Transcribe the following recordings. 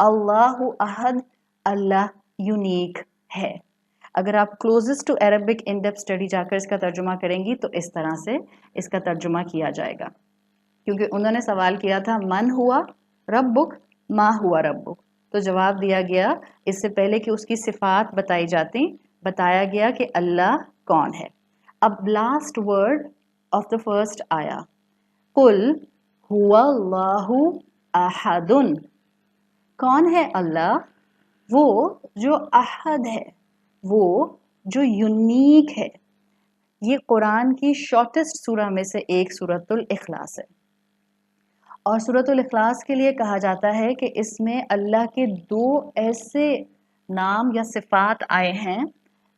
अल्लाहु अहद, अल्लाह यूनिक है। अगर आप closest to Arabic in depth study जाकर इसका तर्जुमा करेंगी तो इस तरह से इसका तर्जुमा किया जाएगा, क्योंकि उन्होंने सवाल किया था मन हुआ रब्बुक, मा हुआ रब्बुक, तो जवाब दिया गया इससे पहले कि उसकी सिफात बताई जाती, बताया गया कि अल्लाह कौन है। अब last word of the first आया, कुल हुवल्लाहु अहदुन। कौन है अल्लाह? वो जो अहद है, वो जो यूनिक है। ये कुरान की शॉर्टेस्ट सूरा में से एक सूरतुल इखलास है, और सूरतुल इखलास के लिए कहा जाता है कि इसमें अल्लाह के दो ऐसे नाम या सिफात आए हैं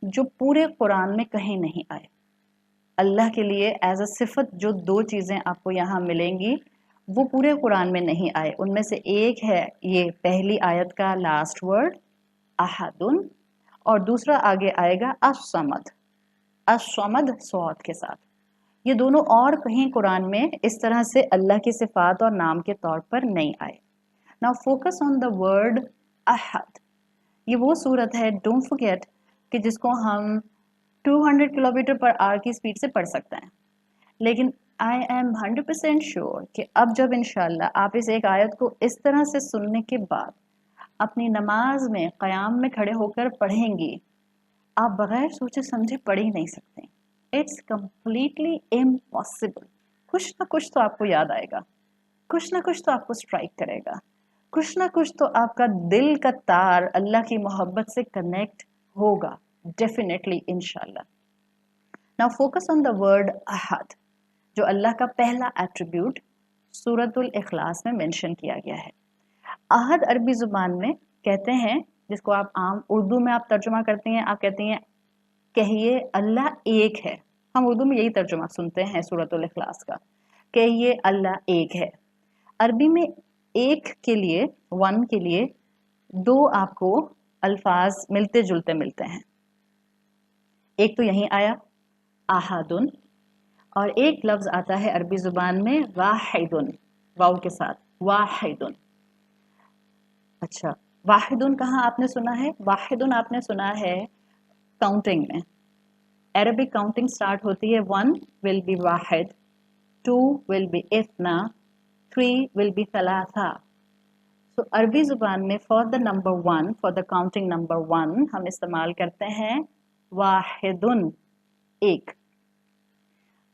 जो पूरे कुरान में कहीं नहीं आए। अल्लाह के लिए एज अ सिफत जो दो चीज़ें आपको यहाँ मिलेंगी वो पूरे कुरान में नहीं आए। उनमें से एक है ये पहली आयत का लास्ट वर्ड अहदुन, और दूसरा आगे आएगा अस्समद, अस्समद सौद के साथ। ये दोनों और कहीं कुरान में इस तरह से अल्लाह की सिफात और नाम के तौर पर नहीं आए। Now focus on the word अहद। ये वो सूरत है, डोंट फॉरगेट, कि जिसको हम 200 किलोमीटर पर आवर की स्पीड से पढ़ सकते हैं, लेकिन आई एम 100% श्योर कि अब जब इंशाल्लाह आप इस एक आयत को इस तरह से सुनने के बाद अपनी नमाज में क़याम में खड़े होकर पढ़ेंगी, आप बगैर सोचे समझे पढ़ ही नहीं सकते। It's completely impossible. कुछ ना कुछ तो आपको याद आएगा, कुछ ना कुछ तो आपको स्ट्राइक करेगा, कुछ ना कुछ तो आपका दिल का तार अल्लाह की मोहब्बत से कनेक्ट होगा, डेफिनेटली इंशाल्लाह। Now focus on the word अहद, जो अल्लाह का पहला एट्रीब्यूट सूरतुल इखलास में मेंशन किया गया है। अहद अरबी ज़ुबान में कहते हैं, जिसको आप आम उर्दू में आप तर्जुमा करती हैं, आप कहती हैं कहिए अल्लाह एक है। हम उर्दू में यही तर्जुमा सुनते हैं सूरतुल इखलास का, कहिए अल्लाह एक है। अरबी में एक के लिए, वन के लिए दो आपको अल्फाज मिलते जुलते मिलते हैं। एक तो यहीं आया अहदुन, और एक लफ्ज़ आता है अरबी ज़ुबान में वाहिदुन, वाव के साथ, वाहिदुन। अच्छा, वाहिदुन कहाँ आपने सुना है? वाहिदुन आपने सुना है काउंटिंग में। अरबिक काउंटिंग स्टार्ट होती है 1 will be Wahid, 2 will be इतना, 3 विल बी सलासा। तो अरबी ज़ुबान में for the number 1, for the counting number 1 हम इस्तेमाल करते हैं वाहिदुन, एक।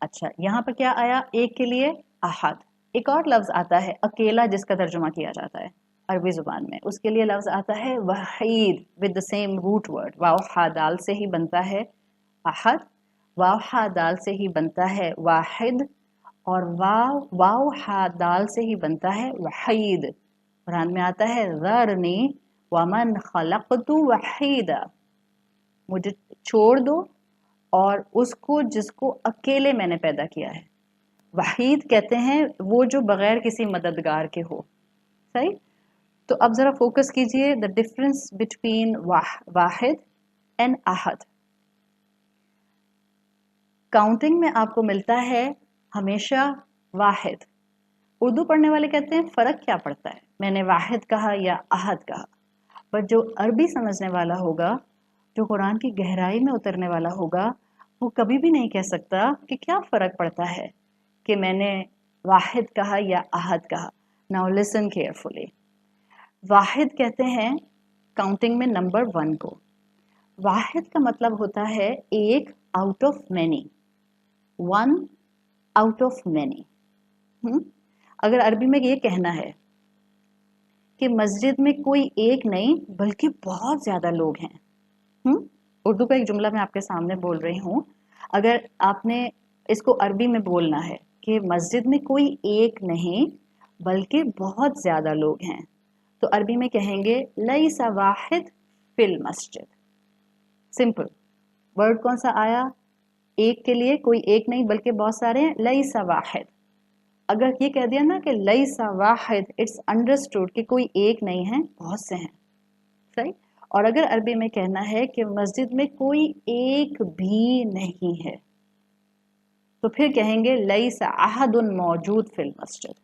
अच्छा, यहाँ पर क्या आया? एक के लिए अहद। एक और लफ्ज़ आता है अकेला, जिसका तर्जुमा किया जाता है अरबी ज़ुबान में, उसके लिए लफ्ज़ आता है वहीद with the same root word. वाव हा दाल से ही बनता है अहद, वाव हा दाल से ही बनता है वाहिद, और वाव हा दाल से ही बनता है वहीद। कुरान में आता है ज़रनी वमन खलक़तु वहीदा, मुझे छोड़ दो और उसको जिसको अकेले मैंने पैदा किया है। वहीद कहते हैं वो जो बगैर किसी मददगार के हो। सही? तो अब ज़रा फोकस कीजिए द डिफरेंस बिटवीन वाहिद एंड अहद। काउंटिंग में आपको मिलता है हमेशा वाहिद। उर्दू पढ़ने वाले कहते हैं फ़र्क क्या पड़ता है, मैंने वाहिद कहा या अहद कहा। पर जो अरबी समझने वाला होगा, जो कुरान की गहराई में उतरने वाला होगा, वो कभी भी नहीं कह सकता कि क्या फ़र्क पड़ता है कि मैंने वाहिद कहा या अहद कहा। Now listen carefully. वाहिद कहते हैं काउंटिंग में नंबर 1 को। वाहिद का मतलब होता है एक out of many, 1 out of many. अगर अरबी में ये कहना है कि मस्जिद में कोई एक नहीं बल्कि बहुत ज़्यादा लोग हैं, उर्दू का एक जुमला मैं आपके सामने बोल रही हूँ, अगर आपने इसको अरबी में बोलना है कि मस्जिद में कोई एक नहीं बल्कि बहुत ज़्यादा लोग हैं, तो अरबी में कहेंगे लैसा वाहिद फिल मस्जिद। सिंपल। वर्ड कौन सा आया? एक के लिए कोई एक नहीं बल्कि बहुत सारे हैं, लैसा वाहिद। अगर ये कह दिया ना कि लैसा वाहिद, इट्स अंडरस्टूड कि कोई एक नहीं है, बहुत से हैं। सही? और अगर अरबी में कहना है कि मस्जिद में कोई एक भी नहीं है, तो फिर कहेंगे लैसा अहदुन मौजूद फिल मस्जिद,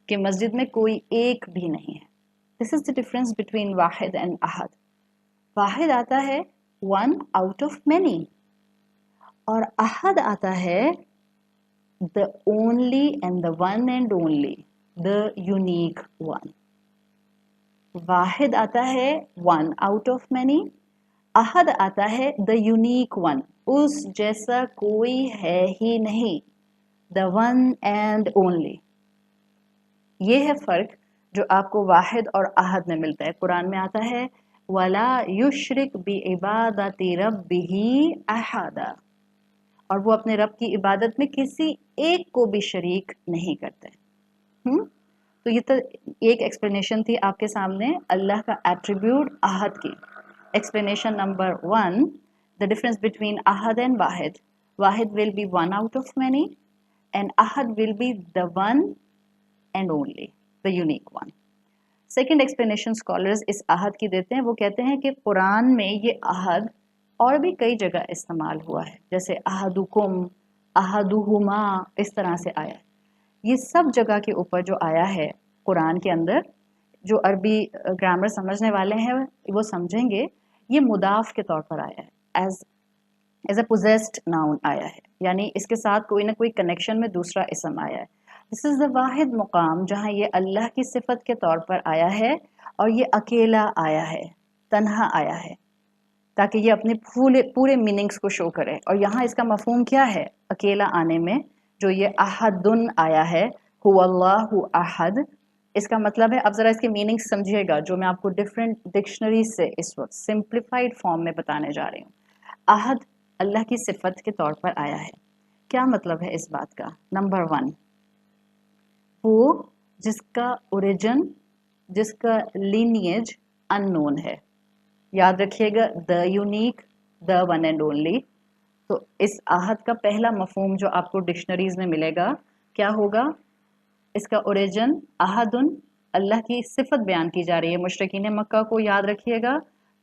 कि मस्जिद में कोई एक भी नहीं है। This is the difference between वाहिद एंड अहद. वाहिद आता है वन आउट ऑफ मैनी, और अहद आता है the only and the one and only, the unique one. वाहिद आता है one out of many, अहद आता है the unique one, उस जैसा कोई है ही नहीं, the one and only. ये है फर्क जो आपको वाहिद और अहद में मिलता है. कुरान में आता है वला युश्रिक बि इबादति रब्बिही अहदा, और वो अपने रब की इबादत में किसी एक को भी शरीक नहीं करते. तो ये तो एक एक्सप्लेनेशन थी आपके सामने अल्लाह का एट्रीब्यूट अहद की. Explanation number 1, the difference between Ahad and Wahid. Wahid will be one out of many and Ahad will be the one and only, the unique one. Second explanation scholars इस अहद की देते हैं. वो कहते हैं कि कुरान में ये अहद और भी कई जगह इस्तेमाल हुआ है, जैसे अहदुकुम, अहदुहुमा, इस तरह से आया है. ये सब जगह के ऊपर जो आया है कुरान के अंदर, जो अरबी ग्रामर समझने वाले हैं वो समझेंगे ये मुदाफ के तौर पर आया है, एज अ पोजेस्ड नाउन आया है, यानी इसके साथ कोई ना कोई कनेक्शन में दूसरा इसम आया है. दिस इज़ द वाहिद मुकाम जहाँ ये अल्लाह की सिफत के तौर पर आया है, और ये अकेला आया है, तन्हा आया है, ताकि ये अपने पूरे मीनिंग्स को शो करे. और यहाँ इसका मफहूम क्या है अकेला आने में, जो ये अहदुन आया है, हुवल्लाहु अहद, इसका मतलब है, अब ज़रा इसके मीनिंग्स समझिएगा जो मैं आपको डिफरेंट डिक्शनरी से इस वक्त सिंप्लीफाइड फॉर्म में बताने जा रही हूँ. अहद अल्लाह की सिफत के तौर पर आया है. क्या मतलब है इस बात का? नंबर 1, वो जिसका ओरिजिन, जिसका लीनिएज अननोन है. याद रखिएगा, the unique, the one and only. तो इस आहद का पहला मफहूम जो आपको डिक्शनरीज में मिलेगा क्या होगा? इसका ओरिजिन अहदुन, अल्लाह की सिफत बयान की जा रही है मुशरिकीन मक्का को. याद रखिएगा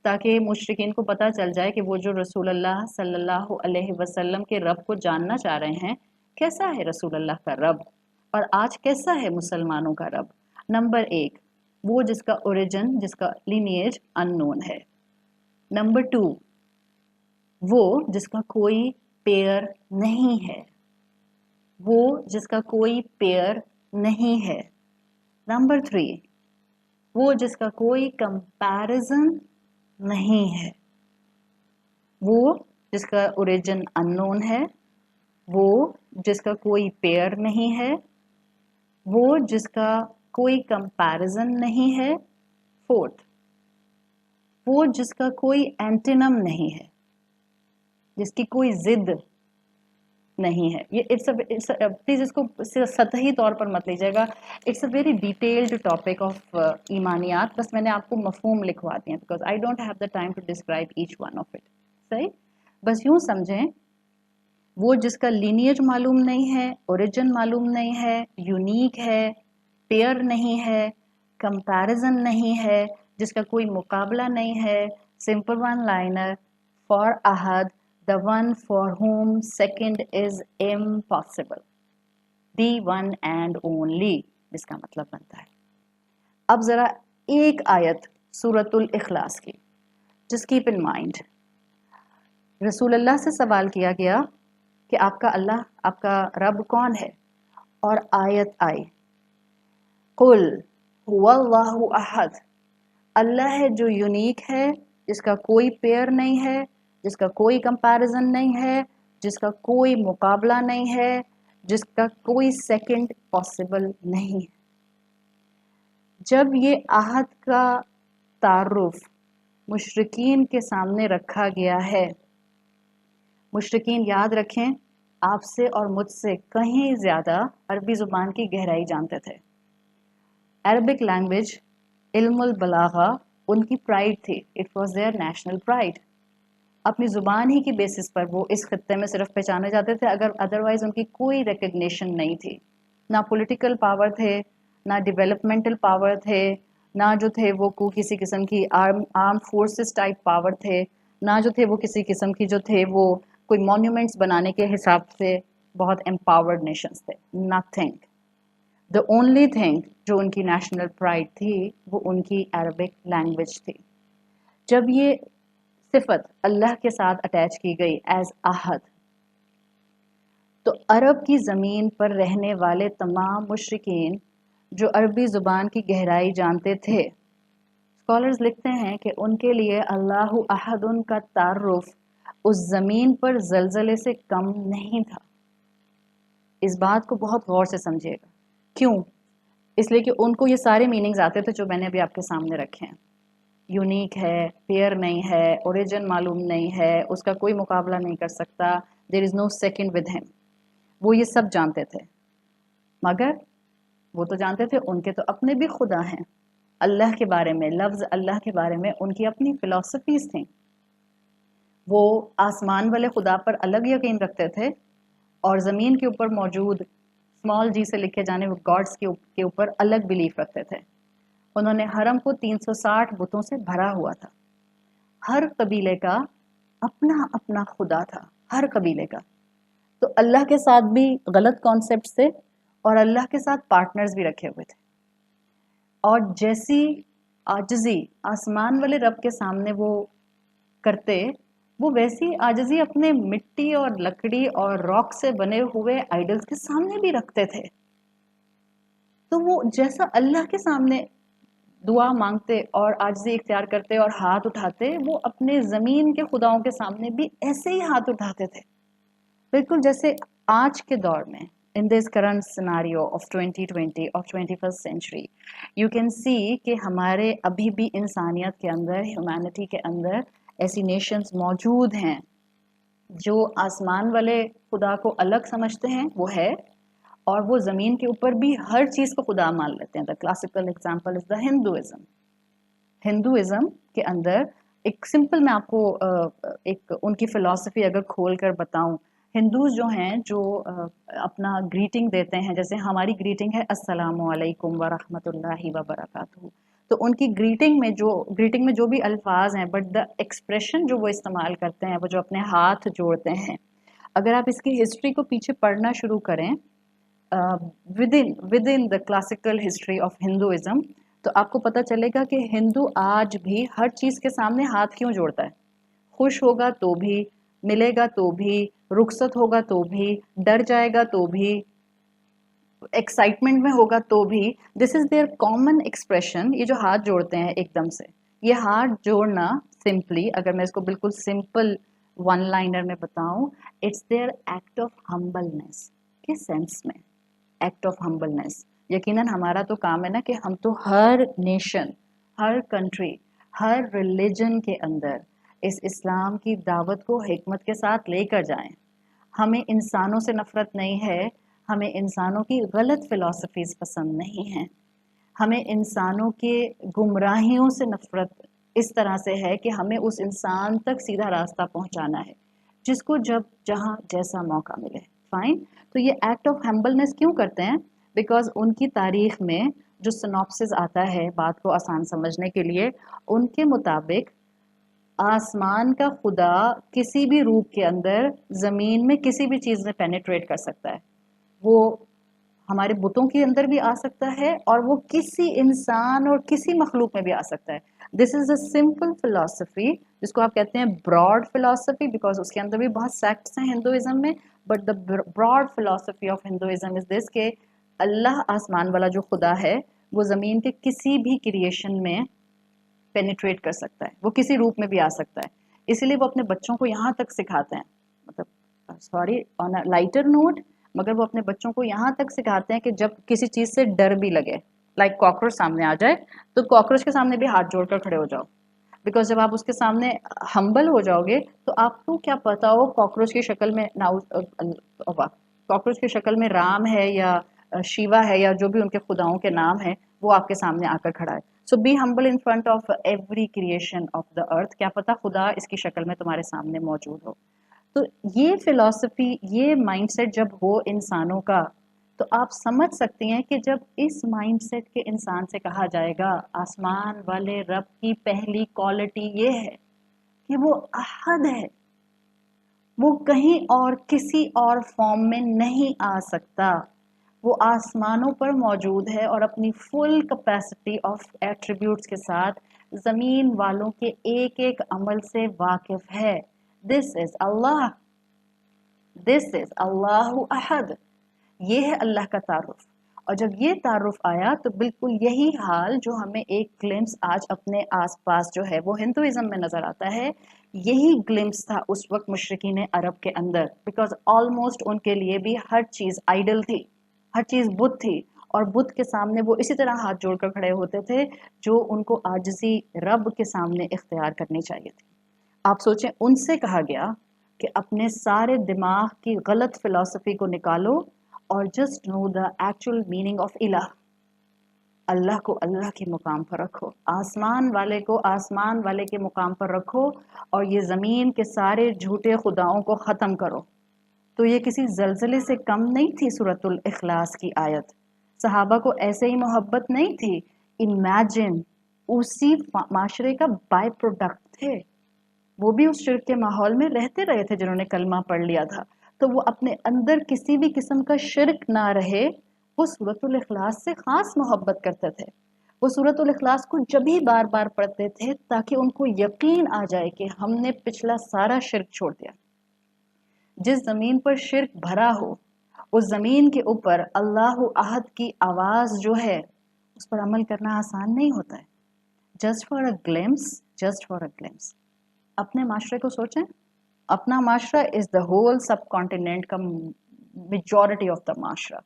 ताकि मुशरिकीन को पता चल जाए कि वो जो रसूल अल्लाह सल्लल्लाहु अलैहि वसल्लम के रब को जानना चाह रहे हैं, कैसा है रसूल अल्लाह का रब और आज कैसा है मुसलमानों का रब. नंबर 1, वो जिसका ओरिजिन, जिसका लीनिएज अननोन है. नंबर 2, वो जिसका कोई पेयर नहीं है, वो जिसका कोई पेयर नहीं है. नंबर 3, वो जिसका कोई कंपैरिजन नहीं है, वो जिसका ओरिजिन अननोन है, वो जिसका कोई पेयर नहीं है, वो जिसका कोई कंपैरिजन नहीं है. 4th, वो जिसका कोई एंटिनम नहीं है, जिसकी कोई जिद नहीं है. ये प्लीज इसको सतही तौर पर मत लीजिएगा. It's a very detailed topic of ईमानियात. बस मैंने आपको मफहूम लिखवा दिए because I don't have the time to describe each one of it. सही, बस यूं समझें, वो जिसका लीनिएज मालूम नहीं है, ओरिजिन मालूम नहीं है, यूनिक है, पेयर नहीं है, कंपैरिजन नहीं है, जिसका कोई मुकाबला नहीं है. Simple one liner, for Ahad, the one for whom second is impossible, the one and only, जिसका मतलब बनता है. अब जरा एक आयत सूरतुल इखलास की, just keep in mind, रसूल अल्लाह से सवाल किया गया कि आपका अल्लाह, आपका रब कौन है, और आयत आई कुल हुवल्लाहु अहद, अल्लाह है जो यूनिक है, जिसका कोई पेयर नहीं है, जिसका कोई कंपैरिजन नहीं है, जिसका कोई मुकाबला नहीं है, जिसका कोई सेकंड पॉसिबल नहीं है. जब ये आहद का तारुफ मुशरिकीन के सामने रखा गया है, मुशरिकीन याद रखें आपसे और मुझसे कहीं ज़्यादा अरबी ज़ुबान की गहराई जानते थे. अरबिक लैंग्वेज, इल्मुल बलागा उनकी प्राइड थी. It was there national pride. अपनी ज़ुबान ही की बेसिस पर वो इस खत्ते में सिर्फ पहचाने जाते थे, अगर अदरवाइज उनकी कोई रिकग्निशन नहीं थी. ना पॉलिटिकल पावर थे, ना डेवलपमेंटल पावर थे, ना जो थे वो किसी किस्म की आर्म फोर्सेस टाइप पावर थे, ना जो थे वो किसी किस्म की जो थे वो कोई मॉन्यूमेंट्स बनाने के हिसाब से बहुत एम्पावर्ड नेशंस थे. नथिंग. the only thing جو ان کی نیشنل پرائڈ تھی وہ ان کی عربک لینگویج تھی. جب یہ صفت اللہ کے ساتھ اٹیچ کی گئی ایز احد، تو عرب کی زمین پر رہنے والے تمام مشرکین جو عربی زبان کی گہرائی جانتے تھے، اسکالرز لکھتے ہیں کہ ان کے لیے اللہ احد ان کا تعارف اس زمین پر زلزلے سے کم نہیں تھا. اس بات کو بہت غور سے سمجھیے گا. کیوں؟ اس لیے کہ ان کو یہ سارے میننگز آتے تھے جو میں نے ابھی آپ کے سامنے رکھے ہیں. یونیک ہے، پیئر نہیں ہے، اوریجن معلوم نہیں ہے، اس کا کوئی مقابلہ نہیں کر سکتا، دیر از نو سیکنڈ ود ہم. وہ یہ سب جانتے تھے، مگر وہ تو جانتے تھے ان کے تو اپنے بھی خدا ہیں. اللہ کے بارے میں، لفظ اللہ کے بارے میں ان کی اپنی فلسفیز تھیں. وہ آسمان والے خدا پر الگ یقین رکھتے تھے اور زمین کے اوپر موجود اسمال جی سے لکھے جانے وہ گاڈس کے اوپر الگ بلیف رکھتے تھے. انہوں نے حرم کو 360 بتوں سے بھرا ہوا تھا. ہر قبیلے کا اپنا اپنا خدا تھا، ہر قبیلے کا. تو اللہ کے ساتھ بھی غلط کانسیپٹس تھے اور اللہ کے ساتھ پارٹنرز بھی رکھے ہوئے تھے. اور جیسی عاجزی آسمان والے رب کے سامنے وہ کرتے، وہ ویسی عاجزی اپنے مٹی اور لکڑی اور راک سے بنے ہوئے آئیڈلز کے سامنے بھی رکھتے تھے. تو وہ جیسا اللہ کے سامنے دعا مانگتے اور عاجزی اختیار کرتے اور ہاتھ اٹھاتے، وہ اپنے زمین کے خداؤں کے سامنے بھی ایسے ہی ہاتھ اٹھاتے تھے. بالکل جیسے آج کے دور میں in this current scenario of 2020 of 21st century you can see کہ ہمارے ابھی بھی انسانیت کے اندر، ہیومینٹی کے اندر ایسی نیشنز موجود ہیں جو آسمان والے خدا کو الگ سمجھتے ہیں، وہ ہے، اور وہ زمین کے اوپر بھی ہر چیز کو خدا مان لیتے ہیں. The classical example is the Hinduism. Hinduism کے اندر ایک سمپل میں آپ کو ایک ان کی فلسفی اگر کھول کر بتاؤں، ہندوز جو ہیں جو اپنا گریٹنگ دیتے ہیں، جیسے ہماری گریٹنگ ہے السلام علیکم ورحمۃ اللہ وبرکاتہ، تو ان کی گریٹنگ میں جو بھی الفاظ ہیں، بٹ دا ایکسپریشن جو وہ استعمال کرتے ہیں، وہ جو اپنے ہاتھ جوڑتے ہیں، اگر آپ اس کی ہسٹری کو پیچھے پڑھنا شروع کریں within the classical history of Hinduism، تو آپ کو پتہ چلے گا کہ ہندو آج بھی ہر چیز کے سامنے ہاتھ کیوں جوڑتا ہے. خوش ہوگا تو بھی، ملے گا تو بھی، رخصت ہوگا تو بھی، ڈر جائے گا تو بھی، ایکسائٹمنٹ میں ہوگا تو بھی. دس از دیئر کامن ایکسپریشن. یہ جو ہاتھ جوڑتے ہیں ایک دم سے، یہ ہاتھ جوڑنا سمپلی، اگر میں اس کو بالکل سمپل ون لائنر میں بتاؤں، it's their act of humbleness. کس سینس میں؟ Act of humbleness. یقیناً ہمارا تو کام ہے نا کہ ہم تو ہر نیشن، ہر کنٹری، ہر ریلیجن کے اندر اس اسلام کی دعوت کو حکمت کے ساتھ لے کر جائیں. ہمیں انسانوں سے نفرت نہیں ہے، ہمیں انسانوں کی غلط فلسفیز پسند نہیں ہیں، ہمیں انسانوں کے گمراہیوں سے نفرت اس طرح سے ہے کہ ہمیں اس انسان تک سیدھا راستہ پہنچانا ہے، جس کو جب جہاں جیسا موقع ملے. فائن. تو یہ ایکٹ آف ہمبلنس کیوں کرتے ہیں؟ بیکاز ان کی تاریخ میں جو سنوپسز آتا ہے بات کو آسان سمجھنے کے لیے، ان کے مطابق آسمان کا خدا کسی بھی روپ کے اندر زمین میں کسی بھی چیز میں پینیٹریٹ کر سکتا ہے. وہ ہمارے بتوں کے اندر بھی آ سکتا ہے اور وہ کسی انسان اور کسی مخلوق میں بھی آ سکتا ہے. دس از اے سمپل فلسفی جس کو آپ کہتے ہیں براڈ فلسفی، بیکاز اس کے اندر بھی بہت سیکٹس ہیں ہندوازم میں. بٹ دا براڈ فلسفی آف ہندوازم از دس کہ اللہ آسمان والا جو خدا ہے وہ زمین کے کسی بھی کریشن میں پینیٹریٹ کر سکتا ہے، وہ کسی روپ میں بھی آ سکتا ہے. اسی لیے وہ اپنے بچوں کو یہاں تک سکھاتے ہیں، مطلب سوری آن اے لائٹر نوٹ، مگر وہ اپنے بچوں کو یہاں تک سکھاتے ہیں کہ جب کسی چیز سے ڈر بھی لگے، لائک کاکروچ سامنے آ جائے، تو کاکروچ کے سامنے بھی ہاتھ جوڑ کر کھڑے ہو جاؤ. بیکاز جب آپ اس کے سامنے ہمبل ہو جاؤ گے تو آپ کو کیا پتا ہو کاکروچ کی شکل میں کاکروچ کی شکل میں رام ہے یا شیوا ہے یا جو بھی ان کے خداؤں کے نام ہیں، وہ آپ کے سامنے آ کر کھڑا ہے. So be humble in front of every creation of the earth. کیا پتا خدا اس کی شکل میں تمہارے سامنے موجود ہو. تو یہ فلسفی، یہ مائنڈ سیٹ جب ہو انسانوں کا، تو آپ سمجھ سکتے ہیں کہ جب اس مائنڈ سیٹ کے انسان سے کہا جائے گا آسمان والے رب کی پہلی کوالٹی یہ ہے کہ وہ احد ہے، وہ کہیں اور کسی اور فارم میں نہیں آ سکتا، वो आसमानों पर मौजूद है और अपनी फुल कैपेसिटी ऑफ एट्रीब्यूट्स के साथ ज़मीन वालों के एक एक अमल से वाकिफ है। This is Allah, this is अल्लाहु अहद। ये है अल्लाह का तारुफ। और जब ये तारुफ आया तो बिल्कुल यही हाल जो हमें एक ग्लिम्स आज अपने आसपास जो है वो हिंदुइज्म में नजर आता है, यही ग्लिम्स था उस वक्त मुशरिकीन अरब के अंदर, बिकॉज ऑलमोस्ट उनके लिए भी हर चीज आइडल थी, हर चीज बुत थी, और बुत के सामने वो इसी तरह हाथ जोड़कर खड़े होते थे जो उनको आजिज़ी रब के सामने इख्तियार करनी चाहिए थी। आप सोचें, उनसे कहा गया कि अपने सारे दिमाग की गलत फिलॉसफी को निकालो और just know the actual meaning of इलाह। अल्लाह को अल्लाह के मुकाम पर रखो, आसमान वाले को आसमान वाले के मुकाम पर रखो, और ये ज़मीन के सारे झूठे खुदाओं को ख़त्म करो। तो ये किसी जलजले से कम नहीं थी सूरतुल इखलास की आयत। सहाबा को ऐसे ही मोहब्बत नहीं थी। इमेजिन, उसी माशरे का बाय प्रोडक्ट थे, वो भी उस शिर्क के माहौल में रहते रहे थे जिन्होंने कलमा पढ़ लिया था, तो वो अपने अंदर किसी भी किस्म का शिर्क ना रहे, वो सूरतुल इखलास से खास मोहब्बत करते थे। वो सूरतुल इखलास को जब भी बार बार पढ़ते थे ताकि उनको यकीन आ जाए कि हमने पिछला सारा शिर्क छोड़ दिया। जिस जमीन पर शिर्क भरा हो उस जमीन के ऊपर अल्लाह अहद की आवाज जो है उस पर अमल करना आसान नहीं होता है। Just for a glimpse, just for a glimpse. अपने माशरे को सोचें, अपना माशरा is the whole subcontinent का मेजॉरिटी ऑफ द माशरा,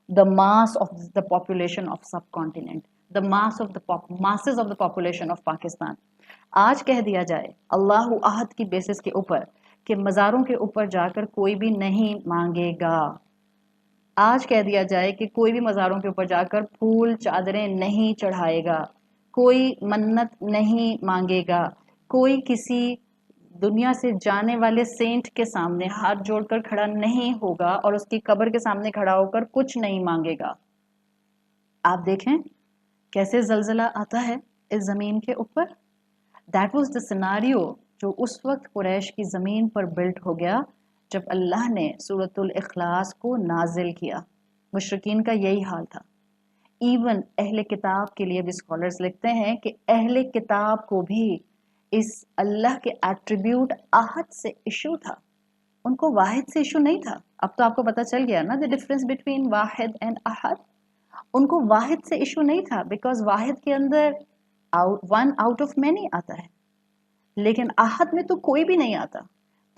the mass of the population of subcontinent, the mass of the masses of the population of Pakistan. आज कह दिया जाए अल्लाह अहद की बेसिस के ऊपर कि मज़ारों के ऊपर जाकर कोई भी नहीं मांगेगा, आज कह दिया जाए कि कोई भी मज़ारों के ऊपर जाकर फूल चादरें नहीं चढ़ाएगा, कोई मन्नत नहीं मांगेगा, कोई किसी दुनिया से जाने वाले सेंट के सामने हाथ जोड़कर खड़ा नहीं होगा और उसकी कब्र के सामने खड़ा होकर कुछ नहीं मांगेगा। आप देखें कैसे जलजला आता है इस ज़मीन के ऊपर। दैट वाज द सिनारियो जो उस वक्त कुरैश की ज़मीन पर बिल्ट हो गया जब अल्लाह ने सूरतुल इखलास को नाजिल किया। मुशरिकीन का यही हाल था। इवन अहले किताब के लिए भी स्कॉलर्स लिखते हैं कि अहले किताब को भी इस अल्लाह के एट्रीब्यूट आहद से इशू था, उनको वाहिद से इशू नहीं था। अब तो आपको पता चल गया ना द डिफरेंस बिटवीन वाहिद एंड आहद। उनको वाहिद से इशू नहीं था बिकॉज वाहिद के अंदर वन आउट ऑफ मैनी आता है, लेकिन आहद में तो कोई भी नहीं आता।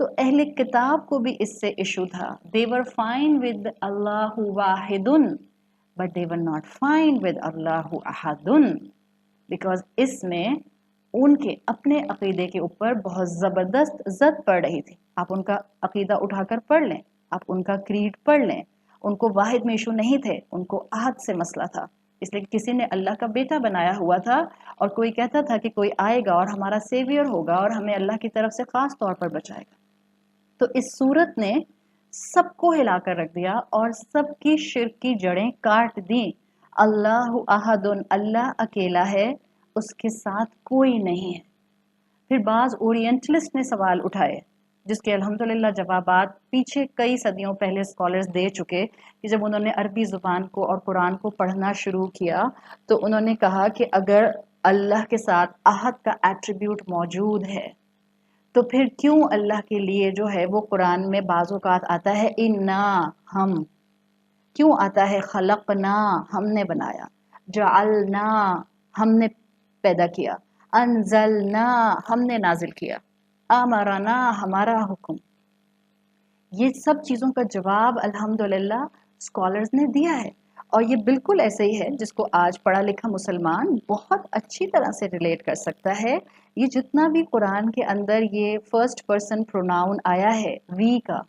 तो अहले किताब को भी इससे इशू था। दे वर फाइन विद अल्लाह वाहिदुन but they were not fine with अल्लाह अहदुन, बिकॉज इसमें उनके अपने अकीदे के ऊपर बहुत ज़बरदस्त ज़द पड़ रही थी। आप उनका अकीदा उठाकर पढ़ लें, आप उनका क्रीड पढ़ लें, उनको वाहिद में इशू नहीं थे, उनको आहद से मसला था। इसलिए किसी ने अल्लाह का बेटा बनाया हुआ था और कोई कहता था कि कोई आएगा और हमारा सेवियर होगा और हमें अल्लाह की तरफ से ख़ास तौर पर बचाएगा। तो इस सूरत ने सबको हिलाकर रख दिया और सबकी शिर्क की जड़ें काट दी। अल्लाह अहदुन, अल्लाह अकेला है, उसके साथ कोई नहीं है। फिर बाज़ ओरिएंटलिस्ट ने सवाल उठाए जिसके अल्हम्दुलिल्लाह जवाबात पीछे कई सदियों पहले स्कॉलर्स दे चुके, कि जब उन्होंने अरबी ज़ुबान को और कुरान को पढ़ना शुरू किया तो उन्होंने कहा कि अगर अल्लाह के साथ आहद का एट्रीब्यूट मौजूद है तो फिर क्यों अल्लाह के लिए जो है वो कुरान में बाज़-औक़ात आता है इन्ना, हम, क्यों आता है खलकना, हमने बनाया, जअलना, हमने पैदा किया, अनजलना, हमने नाजिल किया, अमरना, हमारा हुक्म। ये सब चीज़ों का जवाब अल्हम्दुलिल्लाह स्कॉलर्स ने दिया है और ये बिल्कुल ऐसे ही है जिसको आज पढ़ा लिखा मुसलमान बहुत अच्छी तरह से रिलेट कर सकता है। ये जितना भी कुरान के अंदर ये फर्स्ट पर्सन प्रोनाउन आया है वी का,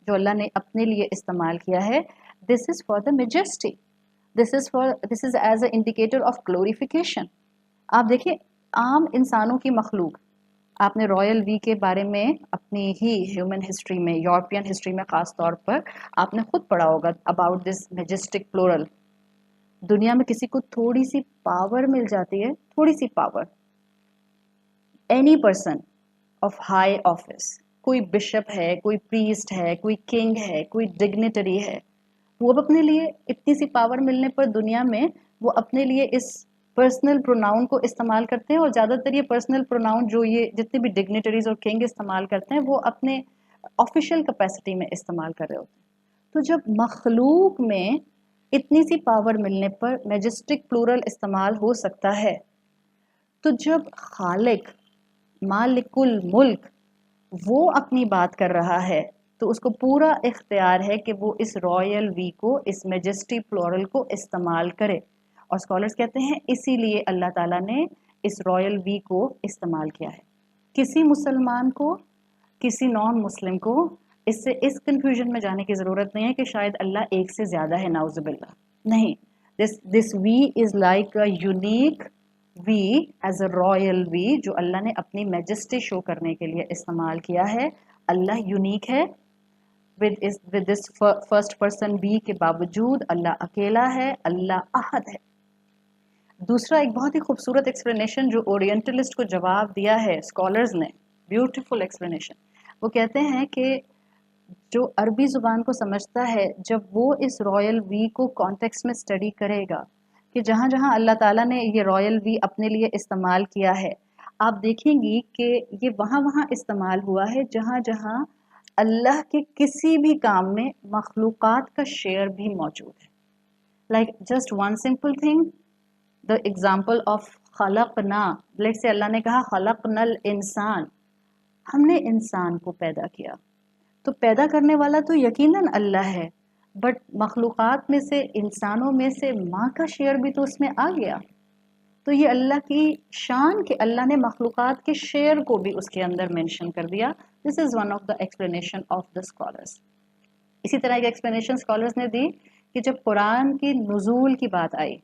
जो अल्लाह ने अपने लिए इस्तेमाल किया है, this is for the majesty, this is as a indicator of glorification. आप देखिए आम इंसानों की मखलूक, आपने रॉयल वी के बारे में अपनी ही ह्यूमन हिस्ट्री में, यूरोपियन हिस्ट्री में ख़ास तौर पर आपने खुद पढ़ा होगा अबाउट दिस मेजेस्टिक प्लूरल। दुनिया में किसी को थोड़ी सी पावर मिल जाती है, थोड़ी सी power, any person of high office, कोई बिशप है, कोई प्रीस्ट है, कोई किंग है, कोई डिग्निटरी है, وہ اب اپنے لیے اتنی سی پاور ملنے پر دنیا میں وہ اپنے لیے اس پرسنل پروناؤن کو استعمال کرتے ہیں، اور زیادہ تر یہ پرسنل پروناؤن جو یہ جتنے بھی ڈگنیٹریز اور کنگ استعمال کرتے ہیں وہ اپنے آفیشیل کیپیسٹی میں استعمال کر رہے ہوتے ہیں۔ تو جب مخلوق میں اتنی سی پاور ملنے پر میجسٹک پلورل استعمال ہو سکتا ہے، تو جب خالق مالک الملک وہ اپنی بات کر رہا ہے تو اس کو پورا اختیار ہے کہ وہ اس رائل وی کو، اس میجسٹی پلورل کو استعمال کرے، اور اسکالرز کہتے ہیں اسی لیے اللہ تعالیٰ نے اس رائل وی کو استعمال کیا ہے۔ کسی مسلمان کو، کسی نان مسلم کو اس سے اس کنفیوژن میں جانے کی ضرورت نہیں ہے کہ شاید اللہ ایک سے زیادہ ہے، نعوذ باللہ، نہیں، this we is like a unique we is a royal we جو اللہ نے اپنی میجسٹی شو کرنے کے لیے استعمال کیا ہے۔ اللہ یونیک ہے with this first person وی کے باوجود، اللہ اکیلا ہے، اللہ احد ہے۔ دوسرا ایک بہت ہی خوبصورت ایکسپلینیشن جو اورینٹلسٹ کو جواب دیا ہے اسکالرز نے، بیوٹیفل ایکسپلینیشن، وہ کہتے ہیں کہ جو عربی زبان کو سمجھتا ہے جب وہ اس رائل وی کو کانٹیکسٹ میں اسٹڈی کرے گا کہ جہاں جہاں اللہ تعالیٰ نے یہ رائل وی اپنے لیے استعمال کیا ہے، آپ دیکھیں گی کہ یہ وہاں وہاں استعمال ہوا ہے جہاں جہاں اللہ کے کسی بھی کام میں مخلوقات کا شیئر بھی موجود ہے۔ Like just one simple thing, the example of خلقنا، لیٹ سے اللہ نے کہا خلقنا الانسان، ہم نے انسان کو پیدا کیا، تو پیدا کرنے والا تو یقیناً اللہ ہے، بٹ مخلوقات میں سے، انسانوں میں سے ماں کا شیئر بھی تو اس میں آ گیا، تو یہ اللہ کی شان کہ اللہ نے مخلوقات کے شیئر کو بھی اس کے اندر مینشن کر دیا۔ This is one of the explanation of the scholars. اسی طرح ایک ایکسپلینیشن اسکالرس نے دی کہ جب قرآن کی نزول کی بات آئی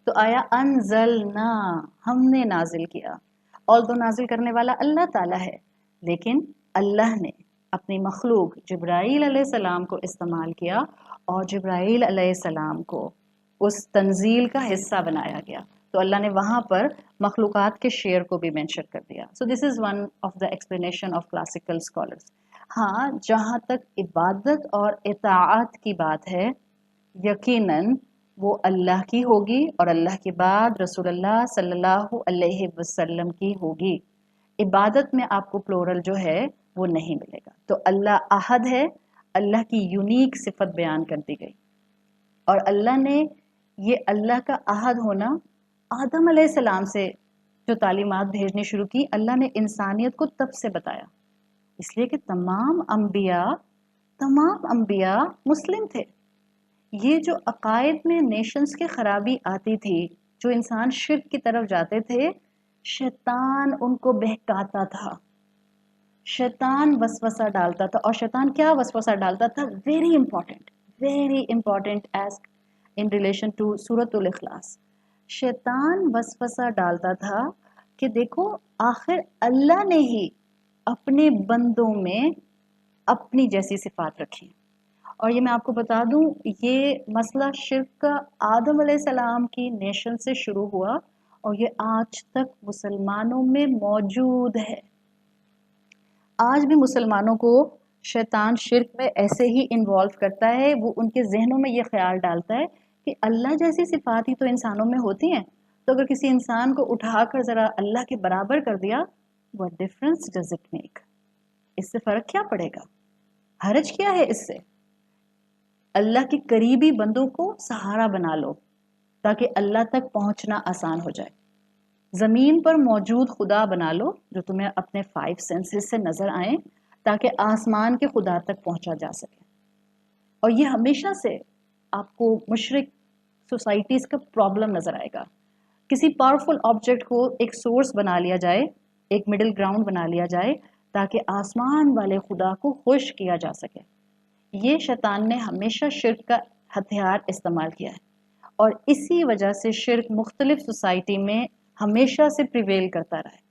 تو آیا انزلنا، ہم نے نازل کیا، although نازل کرنے والا اللہ تعالیٰ ہے، لیکن اللہ نے اپنی مخلوق جبرائیل علیہ السلام کو استعمال کیا، اور جبرائیل علیہ السلام کو اس تنزیل کا حصہ بنایا گیا، تو اللہ نے وہاں پر مخلوقات کے شیئر کو بھی مینشن کر دیا۔ So this is one of the explanation of classical scholars. ہاں، جہاں تک عبادت اور اطاعت کی بات ہے، یقیناً وہ اللہ کی ہوگی، اور اللہ کے بعد رسول اللہ صلی اللہ علیہ وسلم کی ہوگی۔ عبادت میں آپ کو پلورل جو ہے وہ نہیں ملے گا۔ تو اللہ احد ہے، اللہ کی یونیک صفت بیان کر دی گئی، اور اللہ نے یہ اللہ کا احد ہونا آدم علیہ السلام سے جو تعلیمات بھیجنی شروع کی، اللہ نے انسانیت کو تب سے بتایا، اس لیے کہ تمام انبیاء مسلم تھے۔ یہ جو عقائد میں نیشنز کی خرابی آتی تھی، جو انسان شرک کی طرف جاتے تھے، شیطان ان کو بہکاتا تھا، شیطان وسوسہ ڈالتا تھا، اور شیطان کیا وسوسہ ڈالتا تھا؟ Very important as in relation to سورۃ الاخلاص۔ شیطان وسوسہ ڈالتا تھا کہ دیکھو آخر اللہ نے ہی اپنے بندوں میں اپنی جیسی صفات رکھی، اور یہ میں آپ کو بتا دوں، یہ مسئلہ شرک کا آدم علیہ السلام کی نیشن سے شروع ہوا، اور یہ آج تک مسلمانوں میں موجود ہے۔ آج بھی مسلمانوں کو شیطان شرک میں ایسے ہی انوالو کرتا ہے، وہ ان کے ذہنوں میں یہ خیال ڈالتا ہے کہ اللہ جیسی صفات ہی تو انسانوں میں ہوتی ہیں، تو اگر کسی انسان کو اٹھا کر ذرا اللہ کے برابر کر دیا، what difference does it make؟ اس سے فرق کیا پڑے گا؟ حرج کیا ہے اس سے؟ اللہ کے قریبی بندوں کو سہارا بنا لو تاکہ اللہ تک پہنچنا آسان ہو جائے۔ زمین پر موجود خدا بنا لو جو تمہیں اپنے 5 سینسز سے نظر آئیں، تاکہ آسمان کے خدا تک پہنچا جا سکے۔ اور یہ ہمیشہ سے آپ کو مشرک سوسائٹیز کا پرابلم نظر آئے گا۔ کسی پاورفل آبجیکٹ کو ایک سورس بنا لیا جائے، ایک مڈل گراؤنڈ بنا لیا جائے، تاکہ آسمان والے خدا کو خوش کیا جا سکے۔ یہ شیطان نے ہمیشہ شرک کا ہتھیار استعمال کیا ہے، اور اسی وجہ سے شرک مختلف سوسائٹی میں ہمیشہ سے پریویل کرتا رہا ہے۔